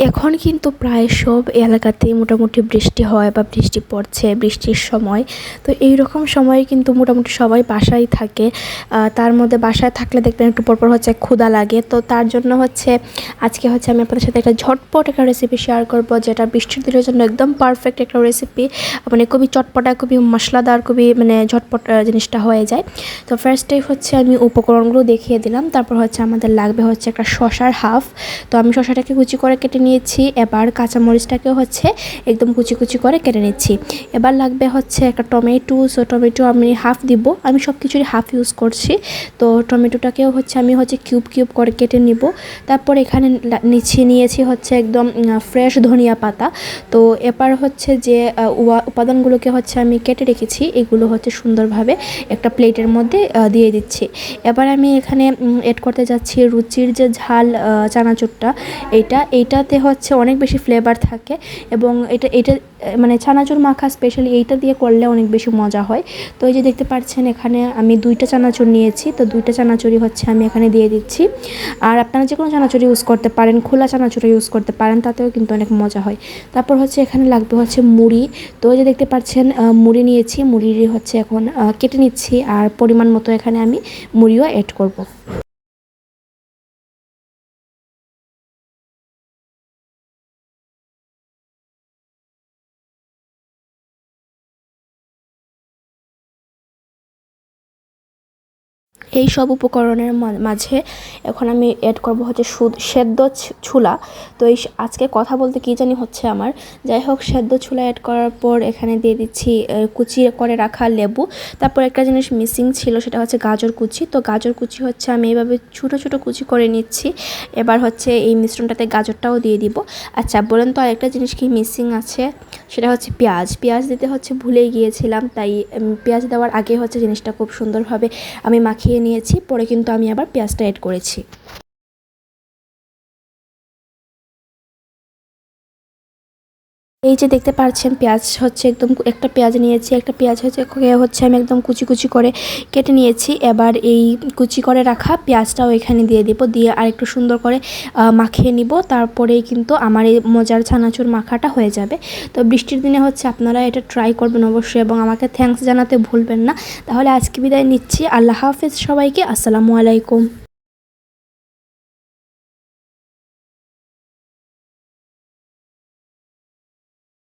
এখন কিন্তু প্রায় সব এলাকাতেই মোটামুটি বৃষ্টি হয় বা বৃষ্টি পড়ছে, বৃষ্টির সময়। তো এইরকম সময়ে কিন্তু মোটামুটি সবাই বাসায় থাকে। তার মধ্যে বাসায় থাকলে দেখবেন একটু পরপর হচ্ছে ক্ষুধা লাগে। তো তার জন্য হচ্ছে আজকে হচ্ছে আমি আপনাদের সাথে একটা ঝটপট একটা রেসিপি শেয়ার করব, যেটা বৃষ্টির দিনের জন্য একদম পারফেক্ট একটা রেসিপি। মানে খুবই চটপটা, খুবই মশলাদার, খুবই মানে ঝটপট জিনিসটা হয়ে যায়। তো ফার্স্টেই হচ্ছে আমি উপকরণগুলো দেখিয়ে দিলাম। তারপর হচ্ছে আমাদের লাগবে হচ্ছে একটা শসার হাফ। তো আমি শসাটাকে কুচি করে কেটে নিয়েছি। এবার কাঁচামরিচটাকেও হচ্ছে একদম কুচি কুচি করে কেটে নিচ্ছি। এবার লাগবে হচ্ছে একটা টমেটো। সো টমেটো আমি হাফ দিব, আমি সব কিছুরই হাফ ইউজ করছি। তো টমেটোটাকেও হচ্ছে আমি হচ্ছে কিউব কিউব করে কেটে নিব। তারপর এখানে নিয়েছি হচ্ছে একদম ফ্রেশ ধনিয়া পাতা। তো এবার হচ্ছে যে উপাদানগুলোকে হচ্ছে আমি কেটে রেখেছি, এগুলো হচ্ছে সুন্দরভাবে একটা প্লেটের মধ্যে দিয়ে দিচ্ছি। এবার আমি এখানে এড করতে যাচ্ছি রুচির যে ঝাল চানাচুরটা, এইটাতে হচ্ছে অনেক বেশি ফ্লেভার থাকে এবং এটা মানে চানাচুর মাখা স্পেশালি এইটা দিয়ে করলে অনেক বেশি মজা হয়। তো এই যে দেখতে পাচ্ছেন এখানে আমি 2টা চানাচুর নিয়েছি। তো 2টা চানাচুরই হচ্ছে আমি এখানে দিয়ে দিচ্ছি। আর আপনারা যে কোনো চানাচুর ইউজ করতে পারেন, খোলা চানাচুর ইউজ করতে পারেন, তাতেও কিন্তু অনেক মজা হয়। তারপর হচ্ছে এখানে লাগবে হচ্ছে মুড়ি। তো এই যে দেখতে পাচ্ছেন মুড়ি নিয়েছি, মুড়ি হচ্ছে এখন কেটে নিচ্ছি। আর পরিমাণ মতো এখানে আমি মুড়িও অ্যাড করব। এই সব উপকরণের মাঝে এখন আমি অ্যাড করব হচ্ছে সেদ্ধ ছোলা। তো আজকে কথা বলতে কী জানি হচ্ছে আমার। যাই হোক, সেদ্ধ ছোলা অ্যাড করার পর এখানে দিয়ে দিচ্ছি কুচি করে রাখা লেবু। তারপর একটা জিনিস মিসিং ছিল, সেটা হচ্ছে গাজর কুচি। তো গাজর কুচি হচ্ছে আমি এইভাবে ছোটো ছোটো কুচি করে নিচ্ছি। এবার হচ্ছে এই মিশ্রণটাতে গাজরটাও দিয়ে দিব। আচ্ছা বলেন তো, আরেকটা জিনিস কি মিসিং আছে, সেটা হচ্ছে পেঁয়াজ দিতে হচ্ছে ভুলেই গিয়েছিলাম। তাই পেঁয়াজ দেওয়ার আগে হচ্ছে জিনিসটা খুব সুন্দরভাবে আমি মাখিয়ে নিয়েছি, পরে কিন্তু আমি আবার পেঁয়াজটা অ্যাড করেছি। এই যে দেখতে পাচ্ছেন পেঁয়াজ হচ্ছে একদম একটা পেঁয়াজ নিয়েছি, একটা পেঁয়াজ হচ্ছে আমি একদম কুচি কুচি করে কেটে নিয়েছি। এবার এই কুচি করে রাখা পেঁয়াজটাও এখানে দিয়ে দিব, দিয়ে আর একটু সুন্দর করে মাখিয়ে নিব। তারপরেই কিন্তু আমার এই মজার ছানাচুর মাখাটা হয়ে যাবে। তো বৃষ্টির দিনে হচ্ছে আপনারা এটা ট্রাই করবেন অবশ্যই এবং আমাকে থ্যাঙ্কস জানাতে ভুলবেন না। তাহলে আজকে বিদায় নিচ্ছি। আল্লাহ হাফেজ সবাইকে। আসসালামু আলাইকুম।